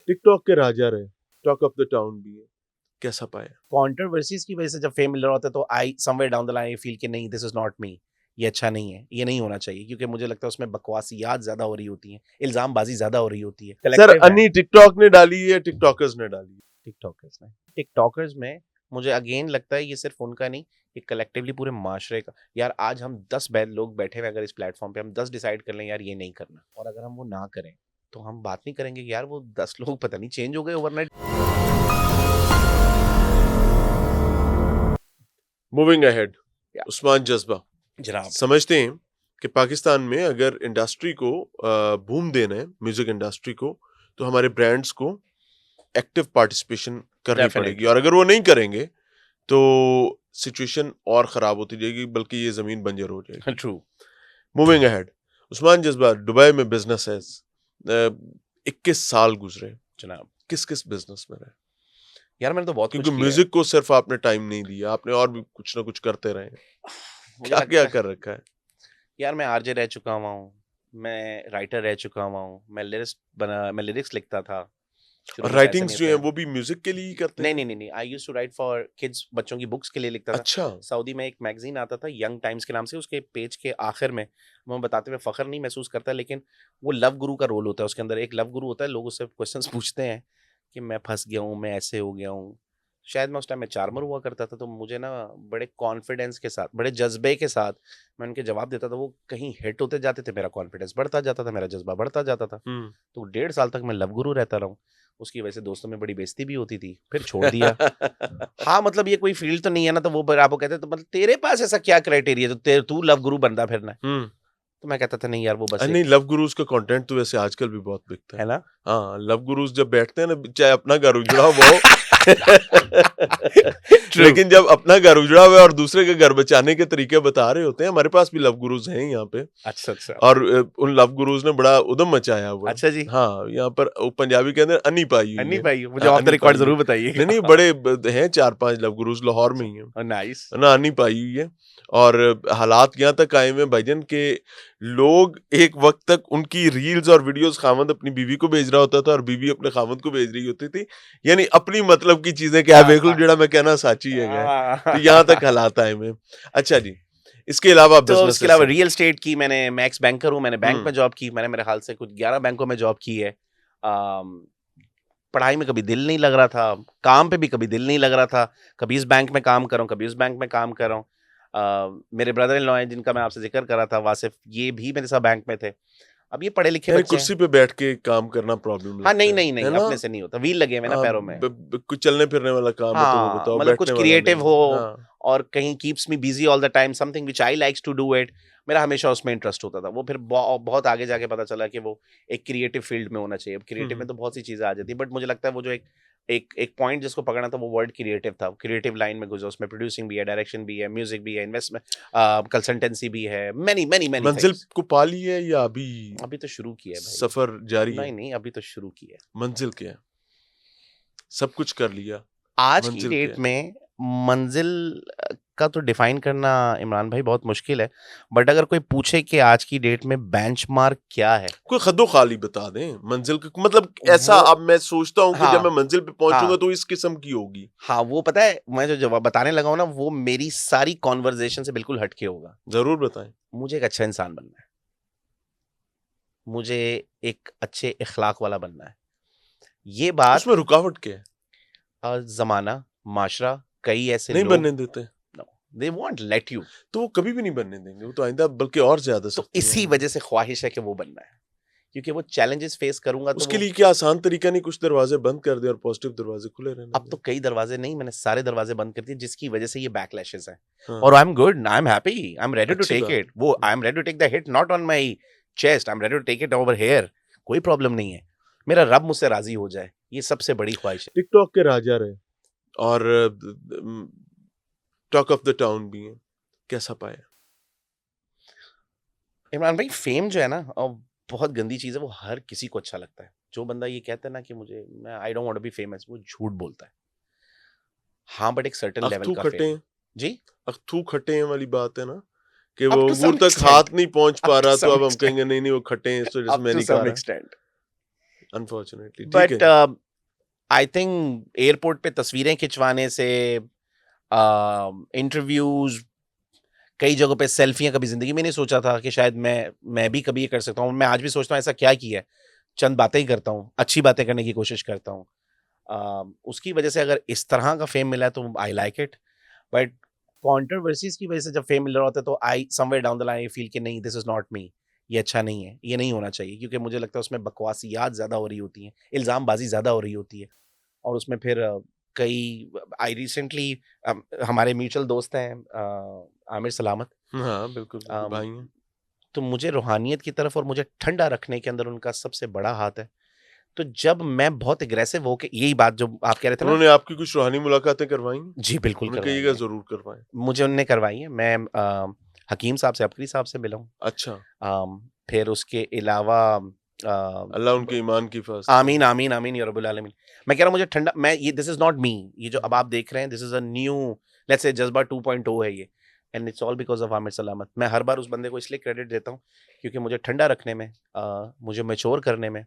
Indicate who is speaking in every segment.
Speaker 1: TikTok के राजा रहे, talk of the town भी है, कैसा पाया?
Speaker 2: कंट्रोवर्सीज की वजह से जब फेम मिल रहा होता है तो I somewhere down the line I feel कि नहीं, दिस इज नॉट मी, ये अच्छा नहीं है, ये नहीं होना चाहिए, क्योंकि मुझे लगता है उसमें बकवासियात ज्यादा हो रही होती हैं, इल्जामबाजी ज्यादा हो रही होती है।
Speaker 1: सर
Speaker 2: Collective है।
Speaker 1: अनी टिकटॉक ने डाली है, टिकटॉकर्स ने डाली है?
Speaker 2: टिकटॉकर्स में मुझे अगेन लगता है ये सिर्फ उनका नहीं, ये कलेक्टिवली पूरे माशरे का। यार आज हम 10 लोग बैठे हुए अगर इस प्लेटफॉर्म पे हम 10 डिसाइड कर लें यार ये नहीं करना, और अगर हम वो ना करें तो हम बात नहीं करेंगे कि यार वो 10 लोग पता नहीं चेंज हो गए ओवरनाइट।
Speaker 1: मूविंग अहेड, उस्मान जज्बा
Speaker 2: जनाब
Speaker 1: समझते हैं कि पाकिस्तान में अगर इंडस्ट्री को बूम देना है, म्यूजिक इंडस्ट्री को, तो हमारे ब्रांड्स को एक्टिव पार्टिसिपेशन करनी पड़ेगी, और अगर वो नहीं करेंगे तो सिचुएशन और खराब होती जाएगी, बल्कि ये जमीन बंजर हो जाएगी।
Speaker 2: ट्रू।
Speaker 1: मूविंग अहेड, उस्मान जज्बा दुबई में बिजनेस है, 21 साल गुजरे
Speaker 2: जनाब
Speaker 1: किस किस बिजनेस में रहे?
Speaker 2: यार मैंने तो बहुत
Speaker 1: क्योंकि
Speaker 2: कुछ किया
Speaker 1: म्यूजिक को सिर्फ आपने टाइम नहीं दिया, आपने और भी कुछ ना कुछ करते रहे। क्या क्या कर रखा है?
Speaker 2: यार मैं आरजे रह चुका हुआ हूँ, मैं राइटर रह चुका हुआ हूँ, मैं लिरिक्स लिखता था।
Speaker 1: और राइटिंग्स जो हैं वो भी म्यूजिक के लिए ही करते हैं?
Speaker 2: नहीं, I used to write for kids, बच्चों की बुक्स के लिए लिखता था।
Speaker 1: अच्छा।
Speaker 2: सऊदी में एक मैगजीन आता था यंग टाइम्स के नाम से, उसके पेज के आखिर में मैं बताते हुए फख्र नहीं महसूस करता, लेकिन वो लव गुरु का रोल होता है उसके अंदर। एक लव गुरु होता है, लोग उससे क्वेश्चंस पूछते हैं कि मैं फंस गया हूँ, मैं ऐसे हो गया हूँ। शायद मैं उस टाइम में चार्मर हुआ करता था, तो मुझे ना बड़े कॉन्फिडेंस के साथ, बड़े जज्बे के साथ मैं उनके जवाब देता था। वो कहीं हिट होते जाते थे, मेरा कॉन्फिडेंस बढ़ता जाता था, मेरा जज्बा बढ़ता जाता था। तो 1.5 साल तक मैं लव गुरु रहता रहा हूँ। उसकी वजह से दोस्तों में बड़ी बेइज्जती भी होती थी, फिर छोड़ दिया। हाँ मतलब ये कोई फील्ड तो नहीं है ना, तो वो आपको कहते तो मतलब तेरे पास ऐसा क्या क्राइटेरिया तो तू लव गुरु बनता फिरना है। तो मैं कहता था नहीं यार वो बस
Speaker 1: नहीं, लव गुरुज का कंटेंट तो वैसे आजकल भी बहुत बिकता
Speaker 2: है ना।
Speaker 1: हाँ, लव गुरुज जब बैठते हैं ना, चाहे अपना घर उजड़ा हुआ हो लेकिन जब अपना घर उजड़ा हुआ है और दूसरे का घर बचाने के तरीके बता रहे होते हैं, हमारे पास भी लव गुरुज हैं यहाँ पे।
Speaker 2: अच्छा।
Speaker 1: और उन लव गुरुज ने बड़ा उदम मचाया हुआ है।
Speaker 2: अच्छा जी।
Speaker 1: हाँ, यहाँ पर पंजाबी के अंदर अन्नी पाई हुई है।
Speaker 2: मुझे ऑफ द रिकॉर्ड जरूर बताइए।
Speaker 1: नहीं, बड़े हैं 4-5 लव गुरुज, लाहौर में ही है
Speaker 2: नाइस
Speaker 1: ना, अन्नी पाई हुई है। और हालात यहाँ तक आए हुए भाईजन के लोग एक वक्त तक उनकी रील्स और वीडियोस खामद अपनी बीवी को भेज रहा होता था और बीवी अपने खामद को भेज रही होती थी, यानी अपनी मतलब की चीजें क्या देख लो जेड़ा मैं कहना साची है। तो यहाँ तक हालात आए हुए। अच्छा जी, इसके अलावा
Speaker 2: तो इसके अलावा रियल एस्टेट की, मैं एक्स बैंकर हूँ, मैंने बैंक में जॉब की, मैंने मेरे ख्याल से कुछ 11 बैंकों में जॉब की है। पढ़ाई में कभी दिल नहीं लग रहा था, काम पे भी कभी दिल नहीं लग रहा था, कभी इस बैंक में काम कर रहा हूँ, कभी उस बैंक में काम कर रहा हूँ। मेरे ब्रदर इन लॉ हैं जिनका मैं आपसे जिक्र कर रहा था, वासिफ, ये भी मेरे साथ बैंक में थे। अब ये पढ़े लिखे बच्चे
Speaker 1: कुर्सी पे बैठ के काम करना प्रॉब्लम
Speaker 2: हाँ नहीं अपने से नहीं होता, व्हील लगे हुए ना पैरों में।
Speaker 1: कुछ चलने फिरने वाला काम है तो वो बताओ,
Speaker 2: मतलब कुछ क्रिएटिव हो और कहीं keeps me busy all the time, something which I likes to do it, मेरा हमेशा उसमें इंटरेस्ट होता था। वो फिर बहुत आगे जाके पता चला कि वो एक क्रिएटिव फील्ड में होना चाहिए। अब क्रिएटिव में तो बहुत सी चीजें आ जाती है, बट मुझे लगता है वो जो एक पॉइंट जिसको पकड़ना था वो वर्ड क्रिएटिव था। क्रिएटिव लाइन में गुजरा, उसमें प्रोड्यूसिंग भी है, डायरेक्शन भी है, म्यूजिक भी है, इन्वेस्टमेंट कंसल्टेंसी भी है, मैनी
Speaker 1: मंजिल को पा ली है या अभी
Speaker 2: तो शुरू किया है भाई,
Speaker 1: सफर जारी है?
Speaker 2: नहीं अभी तो शुरू किया है।
Speaker 1: मंजिल क्या है? सब कुछ कर लिया
Speaker 2: आज की डेट में मंजिल का तो डिफाइन करना इमरान भाई बहुत मुश्किल है, बट अगर कोई पूछे कि आज की डेट में बेंचमार्क क्या है,
Speaker 1: कोई खद्दो खाली बता दें मंजिल का, मतलब ऐसा अब मैं सोचता हूँ कि जब मैं मंजिल पे पहुंचूंगा तो इस किस्म की होगी।
Speaker 2: हाँ वो पता है, मैं जो जवाब बताने लगा हूँ ना वो मेरी सारी कॉन्वर्जेशन से बिल्कुल हटके होगा।
Speaker 1: जरूर बताएं।
Speaker 2: मुझे एक अच्छा इंसान बनना है, मुझे एक अच्छे इखलाक वाला बनना है। ये बात
Speaker 1: उसमें रुकावट क्या है?
Speaker 2: जमाना, माशरा, कई ऐसे
Speaker 1: नहीं
Speaker 2: लोग
Speaker 1: बनने देते,
Speaker 2: they won't let you,
Speaker 1: तो वो कभी भी नहीं बनने देंगे, वो तो आइंदा बल्कि और ज्यादा।
Speaker 2: तो इसी वजह से ख्वाहिश है कि वो बनना है, क्योंकि वो चैलेंजेस फेस करूंगा तो
Speaker 1: उसके लिए क्या आसान तरीका नहीं, कुछ दरवाजे बंद कर दे और पॉजिटिव दरवाजे खुले रहने।
Speaker 2: अब तो कई दरवाजे नहीं, मैंने सारे दरवाजे बंद कर दिए, जिसकी वजह से ये बैकलैशेस हैं। और I am good, I am happy, I am ready to take it, वो I am ready to take the hit not on my chest, I am ready to take it over here, कोई problem नहीं है, मेरा रब मुझसे राजी हो जाए, ये सबसे बड़ी ख्वाहिश है।
Speaker 1: टिकटॉक के राजा रहे और टॉक ऑफ द टाउन भी है, कैसा पाया?
Speaker 2: इमरान भाई फेम जो है ना बहुत गंदी चीज है, वो हर किसी को अच्छा लगता है। जो बंदा ये कहता है ना कि मैं I don't want to be famous, वो झूठ बोलता है। हाँ बट एक सर्टेन लेवल का फेम जी,
Speaker 1: अख्तू खट्टे वाली बात है ना कि वो अंगूर तक हाथ नहीं पहुंच पा रहा, तो अब हम कहेंगे नहीं वो खट्टे हैं, इस वजह से मैं नहीं खा रहा। अनफॉर्चुनेटली ठीक
Speaker 2: बट
Speaker 1: है।
Speaker 2: आई थिंक एयरपोर्ट पे तस्वीरें खिंचवाने से, इंटरव्यूज, कई जगहों पे सेल्फियां, कभी जिंदगी में नहीं सोचा था कि शायद मैं भी कभी ये कर सकता हूँ। मैं आज भी सोचता हूँ ऐसा क्या किया है, चंद बातें ही करता हूँ, अच्छी बातें करने की कोशिश करता हूँ। उसकी वजह से अगर इस तरह का फेम मिला है तो I like it, but controversies की वजह से जब फेम मिल रहा होता है तो I somewhere down the line I feel कि नहीं, दिस इज नॉट मी, ये अच्छा नहीं है, ये नहीं होना चाहिए, क्योंकि मुझे लगता है उसमें बकवासियात ज़्यादा हो रही होती हैं, इल्ज़ामबाजी ज़्यादा हो रही होती है, और उसमें फिर कई, आई रिसेंटली, हमारे म्यूचुअल दोस्त हैं आमिर सलामत,
Speaker 1: हाँ बिल्कुल बिल्कुल
Speaker 2: अम,
Speaker 1: भाई हैं।
Speaker 2: तो मुझे रूहानियत की तरफ और मुझे ठंडा रखने के अंदर उनका सबसे बड़ा हाथ है। तो जब मैं बहुत एग्रेसिव होके, यही बात जो आप कह रहे थे ना,
Speaker 1: उन्होंने आपकी कुछ रूहानी मुलाकातें करवाई हैं?
Speaker 2: जी बिल्कुल
Speaker 1: उन्हें
Speaker 2: करवाई
Speaker 1: कहिएगा
Speaker 2: है,
Speaker 1: जरूर करवाएं।
Speaker 2: मुझे उनने करवाई है। मैं हकीम साहब से, अबकरी साहब से मिला हूँ।
Speaker 1: अच्छा,
Speaker 2: फिर उसके अलावा
Speaker 1: अल्लाह उनके ईमान की हिफाजत करे।
Speaker 2: आमीन आमीन आमीन या रब्बुल आलमीन। मैं कह रहा हूँ मुझे ठंडा, मैं ये, दिस इज नॉट मी, ये जो अब आप देख रहे हैं, this is a new, let's say जज्बा 2.0 है ये, and it's all because of Aamir सलामत। मैं हर बार उस बंदे को इसलिए क्रेडिट देता हूँ क्योंकि मुझे ठंडा रखने में, मुझे मैच्योर करने में,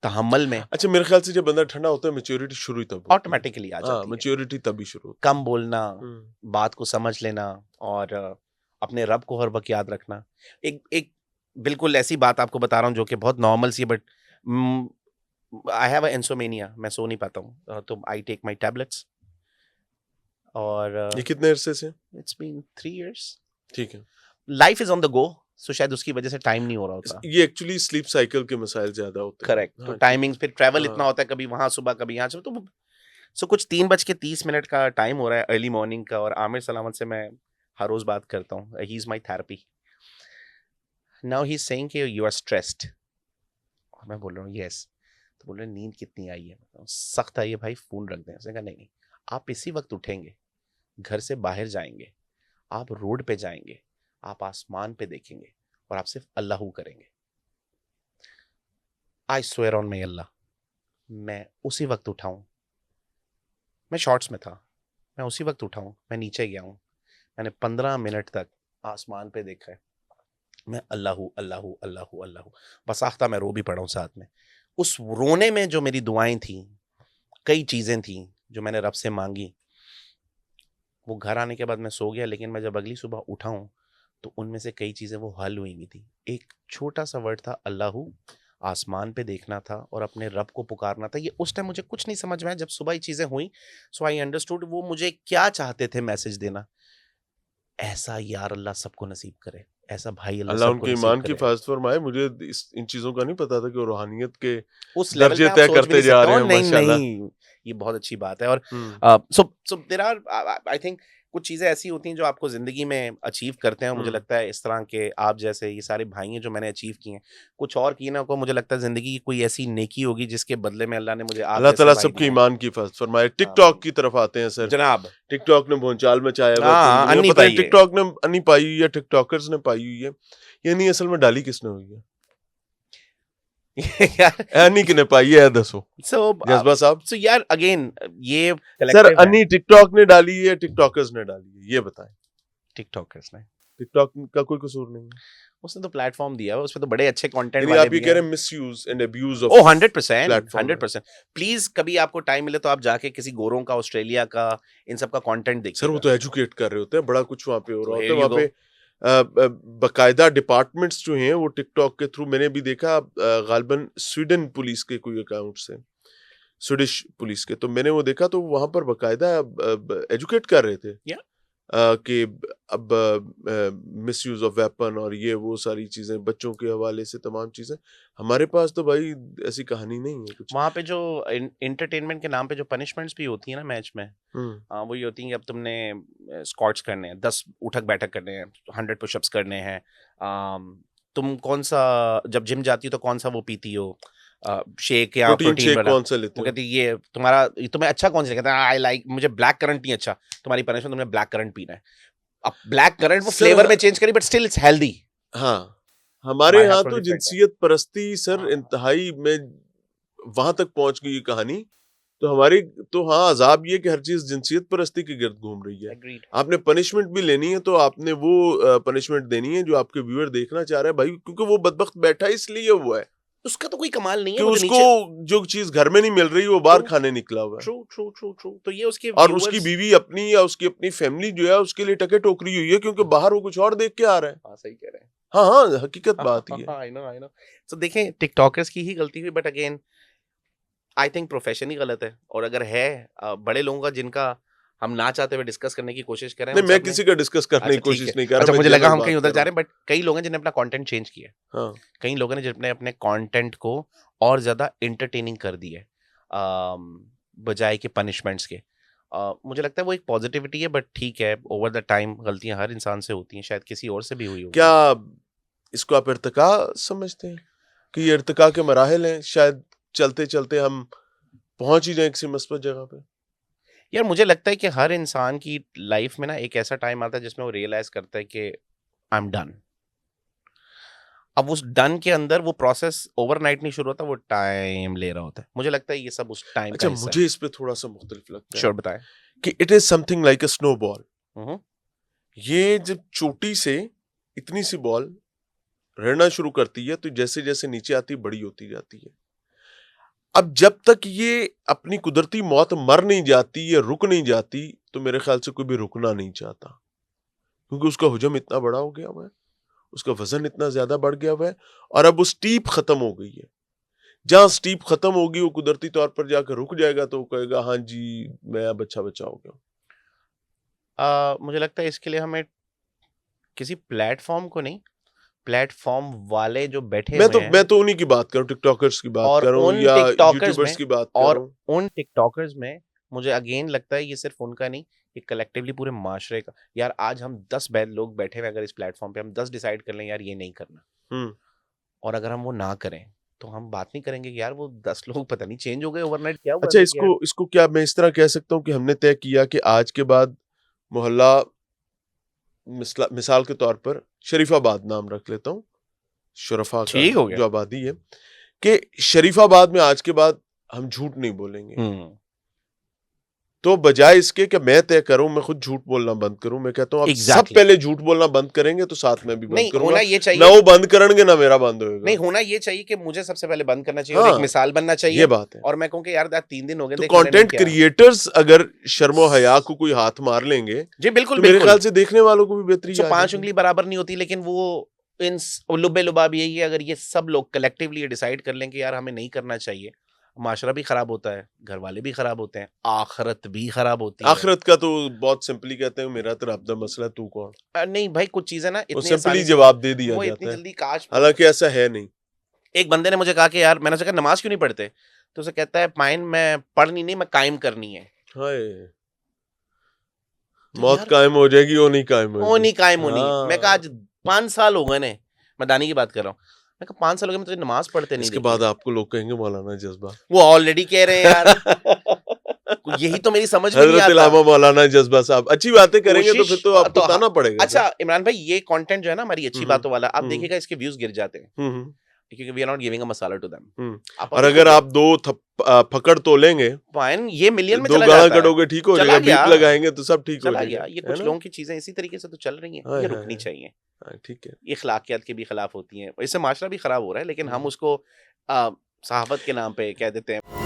Speaker 2: तहम्मुल में
Speaker 1: अच्छा, मेरे ख्याल से जब बंदा ठंडा होता है मैच्योरिटी शुरू ही तब होती है।
Speaker 2: ऑटोमेटिकली आ
Speaker 1: हाँ,
Speaker 2: जाती है।
Speaker 1: मैच्योरिटी तभी शुरू होती
Speaker 2: कम बोलना,
Speaker 1: है।
Speaker 2: बात को समझ लेना, और अपने रब को हर वक्त याद रखना। एक एक बिल्कुल ऐसी बात आपको बता रहा हूँ जो कि बहुत नॉर्मल सी है, बट आई हैव इंसोमेनिया, मैं सो नहीं पाता हूँ, तो आई टेक माई टैबलेट्स, और
Speaker 1: ये कितने अरसे से?
Speaker 2: It's been 3 years।
Speaker 1: ठीक है।
Speaker 2: Life is on the go, so शायद उसकी वजह से टाइम नहीं हो रहा होता।
Speaker 1: ये एक्चुअली स्लीप साइकिल के मसाइल ज्यादा होते हैं।
Speaker 2: करेक्ट, तो
Speaker 1: हाँ, ठीक
Speaker 2: टाइमिंग्स, फिर ट्रैवल
Speaker 1: है।
Speaker 2: इतना
Speaker 1: हाँ,
Speaker 2: होता है, कभी वहां सुबह कभी यहाँ सुबह, तो सो कुछ 3:30 का टाइम हो रहा है अर्ली मॉर्निंग का, और आमिर सलामत से मैं हर रोज बात करता हूँ, he is my therapy. Now he is saying कि यू आर स्ट्रेस्ड, और मैं बोल रहा हूँ यस। तो बोल रहे हैं, नींद कितनी आई है? सख्त आई है भाई, फोन रख दें। उसने कहा नहीं नहीं, आप इसी वक्त उठेंगे, घर से बाहर जाएंगे, आप रोड पे जाएंगे, आप आसमान पे देखेंगे, और आप सिर्फ अल्लाह करेंगे। आई स्वेयर ऑन माई अल्लाह, मैं उसी वक्त उठाऊं, मैं शॉर्ट्स में था, मैं उसी वक्त उठाऊं, मैं नीचे गया हूं, मैंने 15 मिनट तक आसमान पे देखा है, मैं अल्लाह अल्लाह अल्लाह अल्लाह, बसाख्ता मैं रो भी पड़ा हूँ साथ में। उस रोने में जो मेरी दुआएं थी, कई चीजें थी जो मैंने रब से मांगी, वो घर आने के बाद मैं सो गया, लेकिन मैं जब अगली सुबह उठा हूँ तो उनमें से कई चीजें वो हल हुई हुई थी। एक छोटा सा वर्ड था अल्लाह, आसमान पे देखना था और अपने रब को पुकारना था। ये उस टाइम मुझे कुछ नहीं समझ में आया, जब सुबह ये चीजें हुई, सो आई अंडरस्टूड वो मुझे क्या चाहते थे मैसेज देना। ऐसा यार अल्लाह सबको नसीब करे, ऐसा भाई अल्लाह
Speaker 1: अल्लाह
Speaker 2: सबको
Speaker 1: उनके
Speaker 2: नसीब
Speaker 1: ईमान की
Speaker 2: करे।
Speaker 1: हिफाजत फरमाए। मुझे इन चीजों का नहीं पता था कि वो रूहानियत के
Speaker 2: उस लेवल पे
Speaker 1: दर्जे
Speaker 2: आप
Speaker 1: तय
Speaker 2: सोच भी
Speaker 1: करते
Speaker 2: नहीं
Speaker 1: जा
Speaker 2: सकते
Speaker 1: रहे
Speaker 2: हो,
Speaker 1: हैं
Speaker 2: नहीं
Speaker 1: माशाल्लाह।
Speaker 2: नहीं, ये बहुत अच्छी बात है। और
Speaker 1: hmm.
Speaker 2: So there are, I think कुछ चीजें ऐसी होती हैं जो आपको जिंदगी में अचीव करते हैं। मुझे
Speaker 1: हम्म।
Speaker 2: लगता है इस तरह के आप जैसे ये सारे भाई हैं जो मैंने अचीव किए हैं, कुछ और किए ना को, मुझे लगता है जिंदगी की कोई ऐसी नेकी होगी जिसके बदले में अल्लाह ने मुझे आप
Speaker 1: अल्लाह
Speaker 2: जैसे
Speaker 1: ताला
Speaker 2: भाई
Speaker 1: सबके
Speaker 2: दिए हैं।
Speaker 1: ईमान की हिफाजत फरमाए। टिकटॉक
Speaker 2: आमीन।
Speaker 1: की तरफ आते हैं सर।
Speaker 2: जनाब,
Speaker 1: टिकटॉक ने भूचाल मचाया हुआ है
Speaker 2: हाँ
Speaker 1: पूरी
Speaker 2: हाँ,
Speaker 1: दुनिया में।
Speaker 2: अन्नी
Speaker 1: पता नहीं
Speaker 2: पाई है।
Speaker 1: टिकटॉक ने अन्नी पाई हुई है, टिकटॉकर्स ने पाई हुई है, ये नहीं असल में डाली किसने हुई है?
Speaker 2: यार,
Speaker 1: अन्नी किने पाई है दसो
Speaker 2: सो
Speaker 1: जज्बा साहब।
Speaker 2: सो यार अगेन, ये
Speaker 1: सर
Speaker 2: कलेक्टिव है।
Speaker 1: अन्नी टिकटॉक ने डाली है, टिकटॉकर्स ने डाली है, ये बताएं।
Speaker 2: टिकटॉकर्स ने,
Speaker 1: टिकटॉक का कोई कसूर नहीं है।
Speaker 2: उसने तो प्लेटफॉर्म दिया है, उसमें तो बड़े अच्छे कंटेंट
Speaker 1: यानी
Speaker 2: वाले
Speaker 1: आप ये
Speaker 2: भी
Speaker 1: कह रहे
Speaker 2: हैं।
Speaker 1: हैं मिसयूज एंड अब्यूज
Speaker 2: ओ
Speaker 1: ऑफ
Speaker 2: 100%,
Speaker 1: प्लेटफॉर्म है।
Speaker 2: 100%। प्लीज कभी आपको टाइम मिले तो आप जाके किसी गोरों का, ऑस्ट्रेलिया का, इन सब का कंटेंट
Speaker 1: सर वो
Speaker 2: देखिएगा।
Speaker 1: तो एजुकेट कर रहे होते हैं, बड़ा कुछ वहाँ पे हो रहा
Speaker 2: तो
Speaker 1: होता
Speaker 2: हियर
Speaker 1: है
Speaker 2: यू
Speaker 1: वहाँ
Speaker 2: गो।
Speaker 1: पे। बकायदा डिपार्टमेंट्स जो हैं वो टिकटॉक के थ्रू मैंने भी देखा, गालिबन स्वीडन पुलिस के कोई अकाउंट से, स्वीडिश पुलिस के, तो मैंने वो देखा तो वहां पर बकायदा एजुकेट कर रहे थे
Speaker 2: या
Speaker 1: कि अब मिसयूज ऑफ वेपन और ये वो सारी चीजें बच्चों के हवाले से तमाम चीजें। हमारे पास तो भाई ऐसी कहानी नहीं है कुछ।
Speaker 2: वहाँ पे जो इंटरटेनमेंट के नाम पे जो पनिशमेंट्स भी होती है ना मैच में,
Speaker 1: हम्म।
Speaker 2: वो ये होती है कि अब तुमने स्क्वाट्स करने हैं, 10 उठक बैठक करने हैं, 100 पुशअप्स करने हैं, तुम कौन सा, जब जिम जाती हो तो कौन सा वो पीती हो, शेक या
Speaker 1: प्रोटीन
Speaker 2: प्रोटीन
Speaker 1: शेक
Speaker 2: वाला।
Speaker 1: कौन सा लेते
Speaker 2: वो
Speaker 1: हो?
Speaker 2: कहती है ये तुम्हारा, तुम्हें अच्छा कौन सा लगता है? आई लाइक, मुझे ब्लैक करंट नहीं अच्छा, तुम्हारी पनिशमेंट तुमने ब्लैक करंट पीना है। अब ब्लैक करंट वो फ्लेवर में
Speaker 1: सर
Speaker 2: चेंज करी, बट स्टिल इट्स हेल्दी।
Speaker 1: हाँ, हमारे
Speaker 2: माय
Speaker 1: यहाँ
Speaker 2: हार्ट
Speaker 1: तो
Speaker 2: प्रोजेक्ट है।
Speaker 1: जिनसियत परस्ती सर
Speaker 2: हाँ,
Speaker 1: इंतहाई में वहां तक पहुंच गई ये कहानी। तो हमारी तो हाँ अजाब ये कि हर चीज जिनसियत परस्ती के गिर्द घूम रही है।
Speaker 2: एग्रीड।
Speaker 1: आपने पनिशमेंट भी लेनी है तो आपने वो पनिशमेंट देनी है जो आपके व्यूअर देखना चाह रहे हैं भाई, क्योंकि वो बदबख्त बैठा इसलिए हुआ है।
Speaker 2: उसका तो कोई कमाल नहीं
Speaker 1: कि
Speaker 2: है, वो तो
Speaker 1: उसको
Speaker 2: नीचे
Speaker 1: जो चीज घर में नहीं मिल रही वो बाहर
Speaker 2: ट्रू
Speaker 1: खाने निकला हुआ है,
Speaker 2: ट्रू ट्रू ट्रू ट्रू तो ये उसके
Speaker 1: और उसकी
Speaker 2: व्यूअर्स।
Speaker 1: बीवी अपनी या उसकी अपनी फैमिली जो है उसके लिए टके टोकरी हुई है क्योंकि बाहर वो कुछ और देख के आ रहा है।
Speaker 2: हाँ सही कह रहे हैं।
Speaker 1: हाँ हाँ, हकीकत बात ही है।
Speaker 2: I know I know. तो देखें टिकटॉकर्स की ही गलती हुई, but again I think profession ही गलत है। और अगर है बड़े लोगों का जिनका हम ना चाहते हुए डिस्कस करने की कोशिश कर रहे हैं,
Speaker 1: नहीं,
Speaker 2: उन
Speaker 1: मैं
Speaker 2: सब ने।
Speaker 1: किसी का डिस्कस करने की
Speaker 2: अच्छा ठीक है।
Speaker 1: कोशिश नहीं कर रहा,
Speaker 2: अच्छा
Speaker 1: मैं
Speaker 2: मुझे लगा
Speaker 1: जनरल
Speaker 2: हम
Speaker 1: बात
Speaker 2: कहीं उधर
Speaker 1: कर
Speaker 2: जा
Speaker 1: रहा
Speaker 2: रहे हैं, बट कई लोग हैं जिन्होंने अपना कंटेंट चेंज किया है।
Speaker 1: हूँ। हाँ,
Speaker 2: कई लोगों ने जिन्होंने अपने कंटेंट को और ज्यादा एंटरटेनिंग कर दिया है, बजाय के पनिशमेंट्स के। मुझे लगता है वो एक पॉजिटिविटी है, बट ठीक है, ओवर द टाइम गलतियां हर इंसान से होती हैं, शायद किसी और से भी हुई होगी।
Speaker 1: क्या इसको आप इर्तिका समझते हैं कि ये इर्तिका के मराहिल हैं, शायद चलते चलते हम पहुंच ही जाए किसी मस्बत जगह पे?
Speaker 2: यार मुझे लगता है कि हर इंसान की लाइफ में ना एक ऐसा टाइम आता है जिसमें वो रियलाइज करता है कि आई एम डन। अब उस डन के अंदर वो प्रोसेस ओवरनाइट नहीं शुरू होता, वो टाइम ले रहा होता है। मुझे लगता है ये सब उस टाइम का
Speaker 1: अच्छा,
Speaker 2: हिस्सा है।
Speaker 1: मुझे इस पे थोड़ा सा मुख्तलिफ लगता है
Speaker 2: श्योर बताएं।
Speaker 1: कि it is something like a snowball.
Speaker 2: Hmm,
Speaker 1: ये जब चोटी से इतनी सी बॉल रहना शुरू करती है तो जैसे जैसे नीचे आती बड़ी होती जाती है। अब जब तक ये अपनी कुदरती मौत मर नहीं जाती या रुक नहीं जाती तो मेरे ख्याल से कोई भी रुकना नहीं चाहता, क्योंकि उसका हुजम इतना बड़ा हो गया हुआ है, उसका वजन इतना ज्यादा बढ़ गया हुआ है, और अब वो स्टीप खत्म हो गई है। जहां स्टीप खत्म होगी वो कुदरती तौर पर जाकर रुक जाएगा, तो वो कहेगा हाँ जी मैं अब अच्छा बच्चा हो गया।
Speaker 2: मुझे लगता है इसके लिए हमें किसी प्लेटफॉर्म को नहीं, प्लेटफॉर्म वाले जो बैठे हुए हैं,
Speaker 1: मैं तो उन्हीं की बात कर रहा हूँ, टिकटॉकर्स की बात
Speaker 2: और
Speaker 1: कर रहा हूँ
Speaker 2: उन
Speaker 1: या
Speaker 2: टिकटॉकर्स
Speaker 1: यूट्यूबर्स
Speaker 2: में,
Speaker 1: की बात कर
Speaker 2: और
Speaker 1: रहा हूँ।
Speaker 2: उन टिकटॉकर्स में मुझे अगेन लगता है ये सिर्फ उनका नहीं, ये कलेक्टिवली पूरे माशरे का। यार आज हम 10 लोग बैठे हुए, अगर इस प्लेटफॉर्म पे हम 10 डिसाइड कर लें यार ये नहीं करना,
Speaker 1: हम्म
Speaker 2: और अगर हम वो ना करें तो हम बात नहीं करेंगे कि यार वो 10 लोग पता नहीं चेंज हो गए ओवरनाइट, क्या हुआ
Speaker 1: अच्छा,
Speaker 2: है यार।
Speaker 1: इसको क्या मैं इस तरह कह सकता हूँ कि हमने तय किया कि आज के बाद मोहल्ला, मिसाल के तौर पर शरीफाबाद नाम रख लेता हूँ, शरफा का
Speaker 2: ठीक हो गया।
Speaker 1: जो आबादी है, कि शरीफाबाद में आज के बाद हम झूठ नहीं बोलेंगे। तो बजाय इसके कि मैं तय करूं, मैं खुद झूठ बोलना बंद करूं, मैं कहता हूं अब सब
Speaker 2: Exactly.
Speaker 1: पहले झूठ बोलना बंद करेंगे तो साथ में भी बंद
Speaker 2: नहीं
Speaker 1: करूंगा।
Speaker 2: होना ये
Speaker 1: ना
Speaker 2: चाहिए,
Speaker 1: वो बंद करेंगे ना मेरा बंद होएगा।
Speaker 2: नहीं होना ये चाहिए कि मुझे सबसे पहले बंद करना चाहिए और
Speaker 1: हाँ,
Speaker 2: एक मिसाल बनना चाहिए,
Speaker 1: ये बात है।
Speaker 2: और मैं कहूँ कि यार 3 दिन हो गए
Speaker 1: तो
Speaker 2: देख मैंने नहीं
Speaker 1: कंटेंट
Speaker 2: किया।
Speaker 1: क्रिएटर्स अगर शर्मो हया को कोई हाथ मार लेंगे
Speaker 2: जी बिल्कुल
Speaker 1: तो मेरे
Speaker 2: बिल्कुल।
Speaker 1: ख्याल से देखने वालों को भी बेहतरी आ
Speaker 2: 5
Speaker 1: जाएगी।
Speaker 2: उंगली बराबर नहीं होती, लेकिन वो इन लुबे लुबाब यही है, अगर ये सब लोग कलेक्टिवली ये डिसाइड कर लें कि यार हमें नहीं करना चाहिए, माशरा भी खराब होता है, घर वाले भी खराब होते हैं, आखिरत भी खराब होती है।
Speaker 1: आखिरत का तो बहुत सिंपली कहते हैं मेरा तो रब दा मसला, तू कौन।
Speaker 2: नहीं भाई कुछ चीजें ना
Speaker 1: वो
Speaker 2: इतनी
Speaker 1: सिंपली
Speaker 2: आसानी से,
Speaker 1: जवाब दे दिया
Speaker 2: वो
Speaker 1: जाता
Speaker 2: इतनी
Speaker 1: है,
Speaker 2: जल्दी काश।
Speaker 1: हालांकि ऐसा है नहीं।
Speaker 2: एक बंदे ने मुझे कहा कि यार, मैंने उसे कहा नमाज क्यों नहीं पढ़ते, तो उसे कहता है पाइन मैं पढ़नी नहीं, मैं कायम करनी है।
Speaker 1: हाय,
Speaker 2: तो
Speaker 1: मौत
Speaker 2: यार
Speaker 1: कायम हो जाएगी, वो नहीं कायम
Speaker 2: वो
Speaker 1: होगी।
Speaker 2: नहीं कायम होनी है। मैं कहा
Speaker 1: हाँ,
Speaker 2: आज 5 साल हो गए ने, मैं दानी की बात कर रहा हूँ, मैं कहा 5 साल हो गए मैं तुझे नमाज पढ़ते नहीं
Speaker 1: इसके
Speaker 2: देखी।
Speaker 1: बाद आपको लोग कहेंगे मौलाना जज्बा।
Speaker 2: वो ऑलरेडी कह रहे हैं यार, यही तो मेरी समझ में नहीं
Speaker 1: हजरत
Speaker 2: आता।
Speaker 1: इलामा मौलाना जज्बा साहब अच्छी बातें करेंगे तो फिर तो आपको
Speaker 2: हाँ।
Speaker 1: ताना पड़ेगा।
Speaker 2: अच्छा इमरान भाई, ये कंटेंट जो है ना हमारी अच्छी
Speaker 1: हम्म,
Speaker 2: बातों वाला, आप
Speaker 1: हम्म,
Speaker 2: देखिएगा इसके व्यूज गिर जाते हैं,
Speaker 1: हम्म,
Speaker 2: क्योंकि we are not giving a masala to them.
Speaker 1: और अगर आप दो फकड़ तोलेंगे,
Speaker 2: फाइन, ये मिलियन में
Speaker 1: दो
Speaker 2: चला
Speaker 1: गाना
Speaker 2: जाता है।
Speaker 1: कटोगे ठीक हो
Speaker 2: चला
Speaker 1: जाएगा,
Speaker 2: गया,
Speaker 1: बीप लगाएंगे तो सब ठीक हो
Speaker 2: चला
Speaker 1: जाएगा,
Speaker 2: गया। ये
Speaker 1: है
Speaker 2: कुछ
Speaker 1: ना?
Speaker 2: लोगों की चीजें इसी तरीके से तो चल रही हैं,
Speaker 1: हाय,
Speaker 2: ये
Speaker 1: हाय,
Speaker 2: रुकनी
Speaker 1: हाय।
Speaker 2: चाहिए।
Speaker 1: हाँ, ठीक है।
Speaker 2: ये अखलाकियात के भी खिलाफ होती हैं, इससे माशरा भी खराब हो रहा है, लेकिन हम
Speaker 1: हम्म।
Speaker 2: उसको सहावत के नाम पे कह देते हैं।